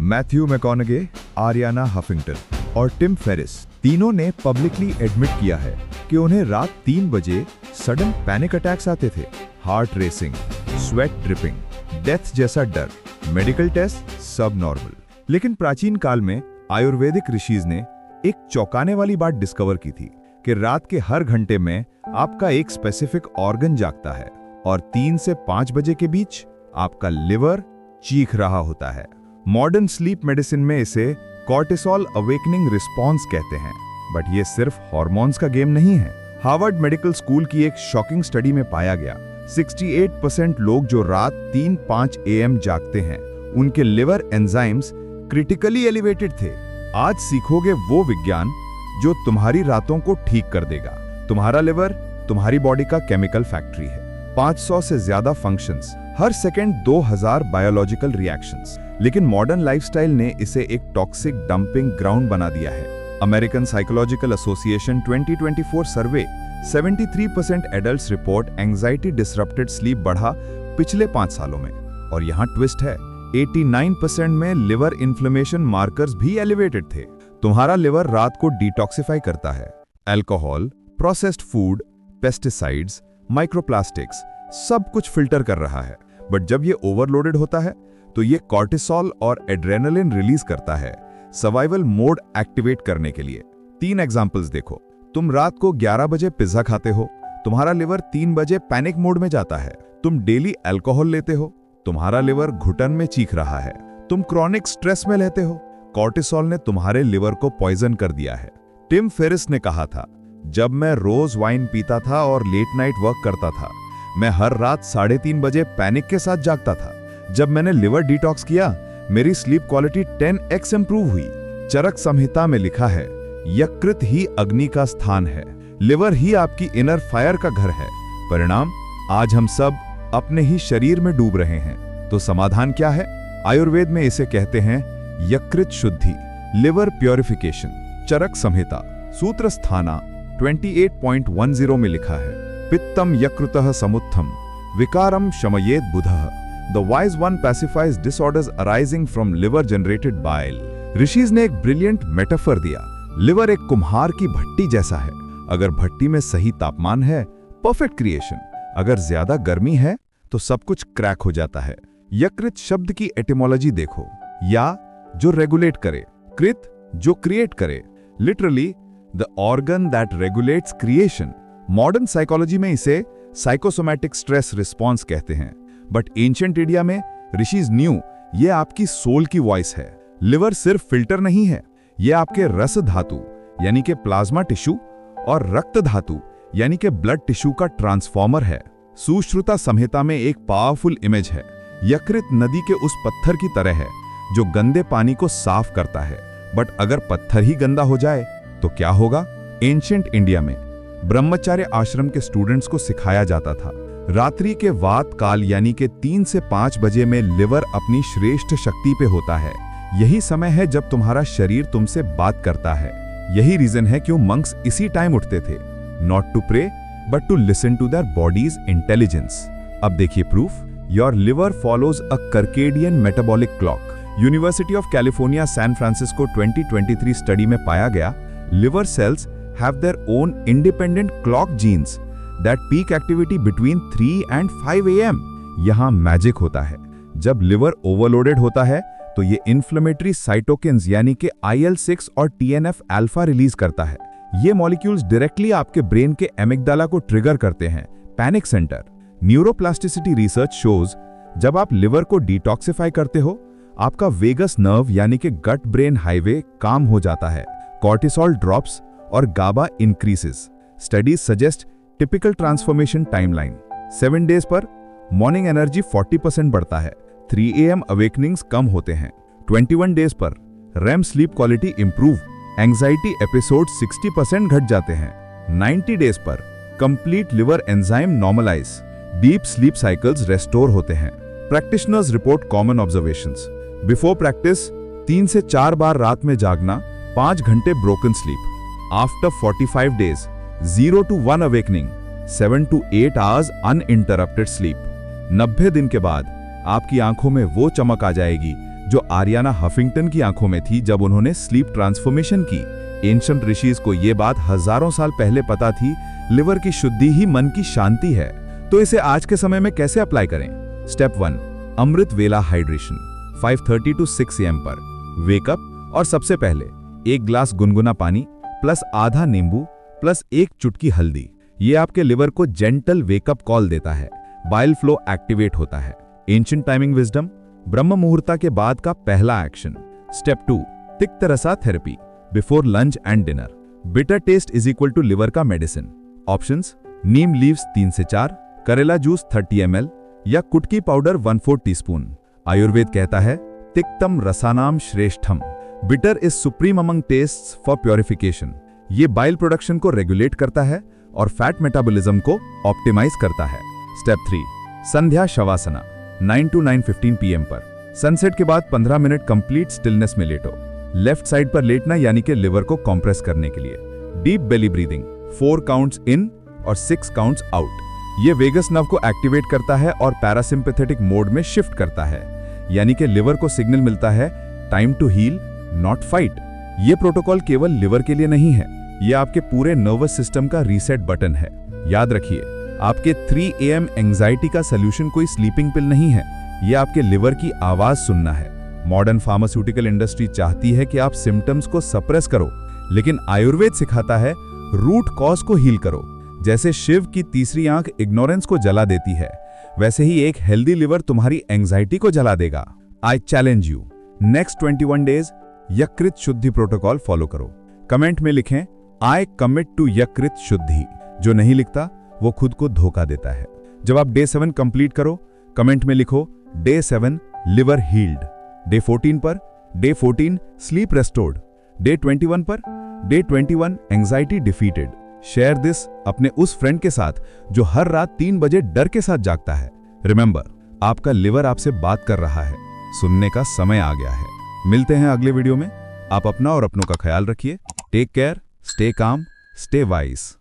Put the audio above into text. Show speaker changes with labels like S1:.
S1: Matthew मैकॉनगे, Ariana Huffington और Tim Ferriss तीनों ने पब्लिकली एडमिट किया है कि उन्हें रात 3 बजे सडन पैनिक अटैक्स आते थे। Heart racing, sweat dripping, death जैसा डर, मेडिकल टेस्ट सब नॉर्मल। लेकिन प्राचीन काल में आयुर्वेदिक ऋषिज ने एक चौंकाने वाली बात डिस्कवर की थी कि रात के हर घंटे में आपका एक स्पेसिफिक ऑर्गन जागता है और 3 से 5 बजे के बीच आपका लिवर चीख रहा होता है। मॉडर्न स्लीप मेडिसिन में इसे कॉर्टिसोल अवेकनिंग रिस्पॉन्स कहते हैं। बट ये सिर्फ हार्मोन्स का गेम नहीं है। हार्वर्ड मेडिकल स्कूल की एक शॉकिंग स्टडी में पाया गया 68% लोग जो रात 3-5 AM जागते हैं उनके लिवर एंजाइम्स क्रिटिकली एलिवेटेड थे। आज सीखोगे वो विज्ञान जो तुम्हारी रातों को ठीक कर देगा। तुम्हारा लिवर तुम्हारी बॉडी का केमिकल फैक्ट्री है। 500 से ज्यादा फंक्शंस, हर सेकंड 2000 बायोलॉजिकल रिएक्शंस। लेकिन मॉडर्न लाइफस्टाइल ने इसे एक टॉक्सिक डंपिंग ग्राउंड बना दिया है। अमेरिकन साइकोलॉजिकल एसोसिएशन 2024 सर्वे 73% adults report anxiety disrupted sleep बढ़ा पिछले 5 सालों में। और यहाँ ट्विस्ट है, 89% में लिवर इन्फ्लेमेशन मार्कर्स भी एलिवेटेड थे। तुम्हारा लिवर रात को डिटॉक्सिफाई करता है। Alcohol, processed food, pesticides, microplastics सब कुछ फिल्टर कर रहा है। बट जब ये ओवरलोडेड होता है तो ये कॉर्टिसोल और एड्रेनलिन रिलीज करता है सर्वाइवल मोड एक्टिवेट करने के लिए। 3 एग्जांपल्स देखो। तुम रात को 11 बजे पिज्जा खाते हो, तुम्हारा लिवर 3 बजे पैनिक मोड में जाता है। तुम डेली अल्कोहल लेते हो, तुम्हारा लिवर घुटन में चीख रहा है। तुम क्रॉनिक स्ट्रेस में रहते हो, कॉर्टिसोल ने तुम्हारे लिवर को पॉइजन कर दिया है। टिम फेरिस ने कहा था, जब मैं रोज वाइन पीता था और लेट नाइट वर्क करता था, मैं हर रात 3:30 बजे पैनिक के साथ जागता था। जब मैंने लिवर डिटॉक्स किया, मेरी स्लीप क्वालिटी 10x इंप्रूव हुई। चरक संहिता में लिखा है, यकृत ही अग्नि का स्थान है, लिवर ही आपकी इनर फायर का घर है। परिणाम, आज हम सब अपने ही शरीर में डूब रहे हैं। तो समाधान क्या है? आयुर्वेद में इसे कहते हैं यकृत शुद्धि, लिवर प्योरिफिकेशन। चरक संहिता सूत्र स्थाना 28.10 में लिखा है, पित्तम यकृतः समुत्थम विकारम शमयेत बुधः। The wise one pacifies disorders arising from liver generated bile। Rishis ने एक ब्रिलियंट मेटाफर दिया। लिवर एक कुम्हार की भट्टी जैसा है। अगर भट्टी में सही तापमान है, परफेक्ट क्रिएशन। अगर ज्यादा गर्मी है तो सब कुछ क्रैक हो जाता है। यकृत शब्द की एटिमोलॉजी देखो, या जो रेगुलेट करे, कृत जो क्रिएट करे। Literally the organ that regulates creation. Modern psychology में इसे साइकोसोमैटिक स्ट्रेस रिस्पॉन्स कहते हैं। बट एंशिएंट इंडिया में ऋषिज न्यू ये आपकी सोल की वॉइस है। लिवर सिर्फ फिल्टर नहीं है, ये आपके रस धातु यानी कि प्लाज्मा टिश्यू और रक्त धातु यानी कि ब्लड टिश्यू का ट्रांसफॉर्मर है। सुश्रुता संहिता में एक पावरफुल इमेज है। यकृत नदी के उस पत्थर की तरह है जो गंदे पानी को साफ करता है। बट अगर पत्थर ही गंदा हो जाए तो क्या होगा? एंशिएंट इंडिया में ब्रह्मचार्य आश्रम के स्टूडेंट्स को सिखाया जाता था, रात्रि के वात काल यानी कि 3 से 5 बजे में लिवर अपनी श्रेष्ठ शक्ति पे होता है। यही समय है जब तुम्हारा शरीर तुमसे बात करता है। यही रीजन है क्यों मंक्स इसी टाइम उठते थे, not to pray but to listen to their bodies intelligence. अब देखिए proof. Your liver follows a circadian metabolic clock. University of California San Francisco 2023 study में पाया गया, liver cells have their own independent clock genes that peak activity between 3 and 5 AM। यहाँ magic होता है। जब liver overloaded होता है तो ये इन्फ्लेमेटरी साइटोकिन्स यानी कि IL-6 और TNF अल्फा रिलीज करता है। ये मॉलिक्यूल्स डायरेक्टली आपके ब्रेन के एमिगडाला को ट्रिगर करते हैं, panic centre. Neuroplasticity research shows जब आप लिवर को डिटॉक्सिफाई करते हो, आपका वेगस नर्व यानी कि गट ब्रेन हाईवे काम हो जाता है, कॉर्टिसोल ड्रॉप्स और GABA increases. Studies suggest typical transformation timeline 7 days पर मॉर्निंग एनर्जी 40% बढ़ता है, 3 AM अवेकनिंग्स कम होते हैं। 21 डेज पर REM sleep quality improve, anxiety episode 60% घट जाते हैं। 90 डेज पर complete liver enzyme normalize, deep sleep cycles restore होते हैं। Practitioners report common observations. Before practice 3 से 4 बार रात में जागना, 5 घंटे broken sleep. After 45 days 0 to 1 awakening, 7 to 8 hours uninterrupted sleep। 90 दिन के बाद आपकी आंखों में वो चमक आ जाएगी जो आरियाना हफिंगटन की आंखों में थी जब उन्होंने स्लीप ट्रांसफॉर्मेशन की। एंशिएंट ऋषिज को यह बात हजारों साल पहले पता थी, लिवर की शुद्धि ही मन की शांति है। तो इसे आज के समय में कैसे अप्लाई करें? स्टेप 1, अमृत वेला हाइड्रेशन 5:30 to 6 AM पर वेकअप, और सबसे पहले 1 ग्लास गुनगुना पानी प्लस आधा नींबू प्लस 1 चुटकी हल्दी। ये आपके लिवर को जेंटल वेकअप कॉल देता है, बाइल फ्लो एक्टिवेट होता है। एंशिएंट टाइमिंग विजडम, ब्रह्म मुहूर्ता के बाद का पहला एक्शन। स्टेप 2, तिक्त रसा therapy before lunch and dinner. Bitter taste is equal to liver का मेडिसिन। ऑप्शंस: नीम लीव्स 3 से 4, करेला जूस 30 ml या कुटकी पाउडर 1/4 टीस्पून। आयुर्वेद कहता है तिक्तम रसानाम श्रेष्ठम। Bitter is supreme among tastes for purification. ये बाइल प्रोडक्शन को रेगुलेट करता है और फैट मेटाबॉलिज्म को ऑप्टिमाइज करता है। स्टेप 3, संध्या शवासना 9 to 9:15 PM पर सनसेट के बाद 15 मिनट कंप्लीट स्टिलनेस में लेटो। लेफ्ट साइड पर लेटना यानी कि लिवर को कंप्रेस करने के लिए। डीप बेली ब्रीदिंग 4 काउंट्स इन और 6 काउंट्स आउट। ये वेगस नर्व को एक्टिवेट करता है और पैरासिम्पैथेटिक मोड में शिफ्ट करता है, यानी कि लिवर को सिग्नल मिलता है time to heal not fight. ये प्रोटोकॉल केवल लिवर के लिए नहीं है, ये आपके पूरे नर्वस सिस्टम का रीसेट बटन है। याद रखिए, आपके 3 AM एंजाइटी का सोल्यूशन कोई स्लीपिंग पिल नहीं है, ये आपके लिवर की आवाज सुनना है। मॉडर्न फार्मास्यूटिकल इंडस्ट्री चाहती है कि आप सिम्टम्स को सप्रेस करो, लेकिन आयुर्वेद सिखाता है रूट कॉज को हील करो। जैसे शिव की तीसरी आंख इग्नोरेंस को जला देती है, वैसे ही एक हेल्दी लिवर तुम्हारी एंजाइटी को जला देगा। I challenge you, next 21 days यकृत शुद्धि प्रोटोकॉल फॉलो करो। कमेंट में लिखें आई कमिट टू यकृत शुद्धि। जो नहीं लिखता वो खुद को धोखा देता है। जब आप डे 7 कंप्लीट करो, कमेंट में लिखो day 7 liver heeled. Day 14 per day 14 sleep restored. Day 21 per day 21 anxiety defeated. Share this अपने उस फ्रेंड के साथ जो हर रात 3 बजे डर के साथ जागता है। रिमेंबर, आपका लिवर आपसे बात कर रहा है, सुनने का समय आ गया है। मिलते हैं अगले वीडियो में। आप अपना और अपनों का ख्याल रखिए। Take care, stay calm, stay wise.